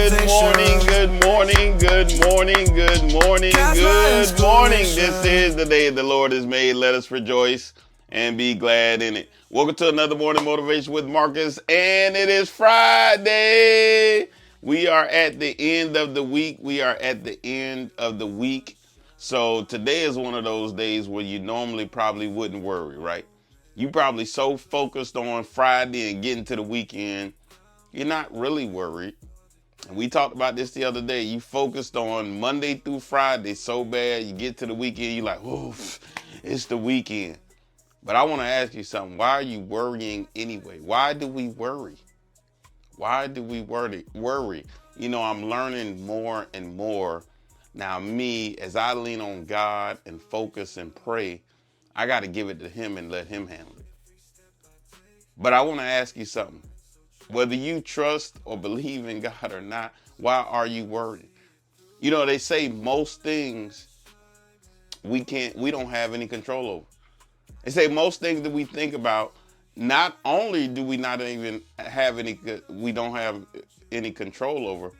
Good morning, good morning, good morning, good morning, good morning. This is the day the Lord has made. Let us rejoice and be glad in it. Welcome to another morning motivation with Marcus, and it is Friday. We are at the end of the week. So today is one of those days where you normally probably wouldn't worry, right? You probably so focused on Friday and getting to the weekend, you're not really worried. And we talked about this the other day. You focused on Monday through Friday so bad, you get to the weekend, you're like, oof, it's the weekend. But I want to ask you something. Why are you worrying anyway? Why do we worry? Why do we worry? You know, I'm learning more and more. Now, me, as I lean on God and focus and pray, I got to give it to Him and let Him handle it. But I want to ask you something. Whether you trust or believe in God or not, why are you worried? You know, they say most things we don't have any control over. They say most things that we think about, not only do we not even have we don't have any control over,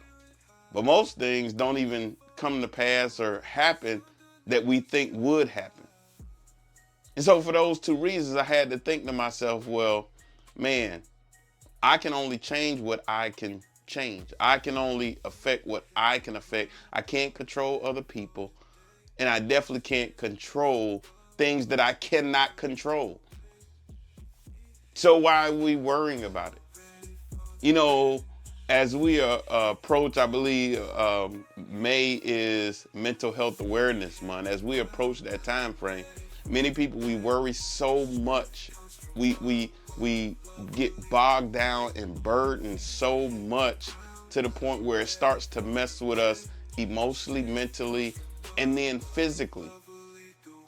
but most things don't even come to pass or happen that we think would happen. And so for those two reasons, I had to think to myself, well, man, I can only change what I can change. I can only affect what I can affect. I can't control other people. And I definitely can't control things that I cannot control. So why are we worrying about it? You know, as we approach, I believe May is Mental Health Awareness Month. As we approach that time frame, many people, we worry so much. We get bogged down and burdened so much to the point where it starts to mess with us emotionally, mentally, and then physically.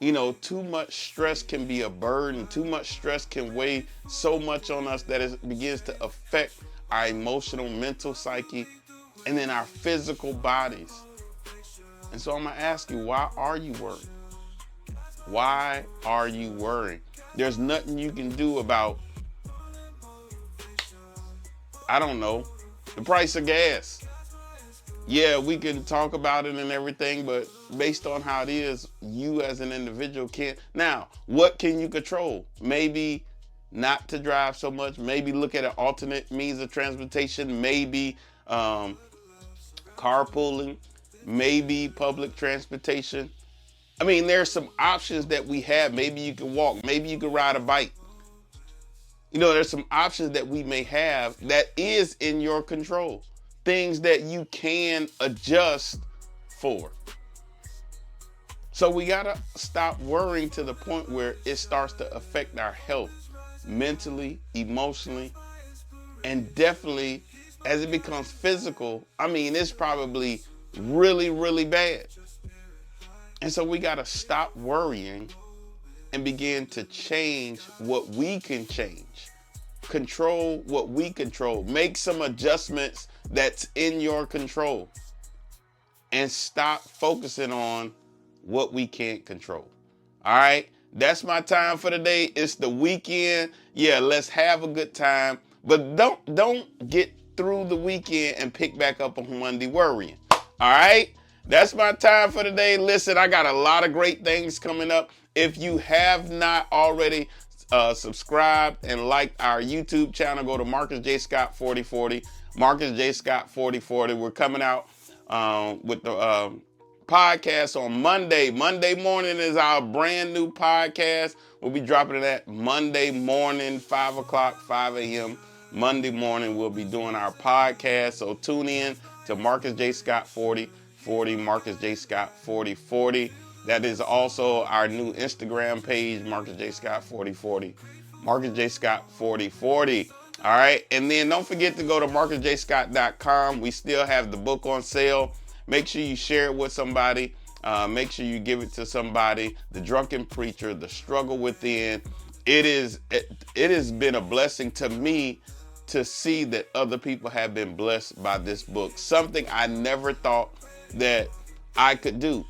You know, too much stress can be a burden. Too much stress can weigh so much on us that it begins to affect our emotional, mental psyche, and then our physical bodies. And so I'm going to ask you, why are you worried? Why are you worrying? There's nothing you can do about, I don't know, the price of gas. Yeah, we can talk about it and everything, but based on how it is, you as an individual can't. Now, what can you control? Maybe not to drive so much. Maybe look at an alternate means of transportation. Maybe carpooling. Maybe public transportation. I mean, there's some options that we have. Maybe you can walk. Maybe you can ride a bike. You know, there's some options that we may have that is in your control. Things that you can adjust for. So we got to stop worrying to the point where it starts to affect our health mentally, emotionally, and definitely as it becomes physical. I mean, it's probably really, really bad. And so we got to stop worrying and begin to change what we can change. Control what we control. Make some adjustments that's in your control. And stop focusing on what we can't control. All right? That's my time for today. It's the weekend. Yeah, let's have a good time. But don't get through the weekend and pick back up on Monday worrying. All right? That's my time for today. Listen, I got a lot of great things coming up. If you have not already subscribed and liked our YouTube channel, go to Marcus J. Scott 4040. Marcus J. Scott 4040. We're coming out with the podcast on Monday. Monday morning is our brand new podcast. We'll be dropping it at Monday morning, 5 o'clock, 5 a.m. Monday morning, we'll be doing our podcast. So tune in to Marcus J. Scott 4040, Marcus J. Scott 4040. That is also our new Instagram page, Marcus J. Scott 4040. Marcus J. Scott 4040. All right. And then don't forget to go to marcusjscott.com. We still have the book on sale. Make sure you share it with somebody. Make sure you give it to somebody. The Drunken Preacher, The Struggle Within. It has been a blessing to me to see that other people have been blessed by this book. Something I never thought that I could do.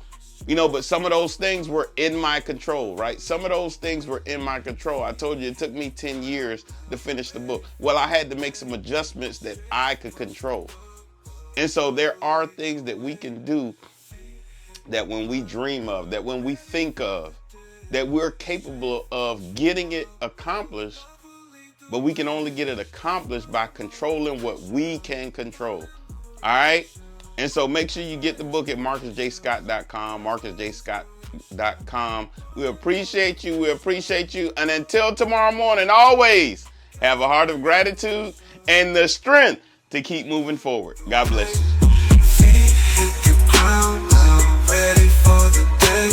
You know, but some of those things were in my control, right? Some of those things were in my control. I told you it took me 10 years to finish the book. Well, I had to make some adjustments that I could control. And so there are things that we can do that when we dream of, that when we think of, that we're capable of getting it accomplished, but we can only get it accomplished by controlling what we can control. All right? And so make sure you get the book at marcusjscott.com, marcusjscott.com. We appreciate you. We appreciate you. And until tomorrow morning, always have a heart of gratitude and the strength to keep moving forward. God bless you. Ready for the day.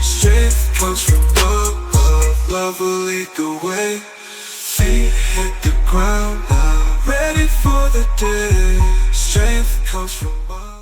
Strength comes from above. Love will lead the way. Feet hit the ground now. Ready for the day. Strength comes from above.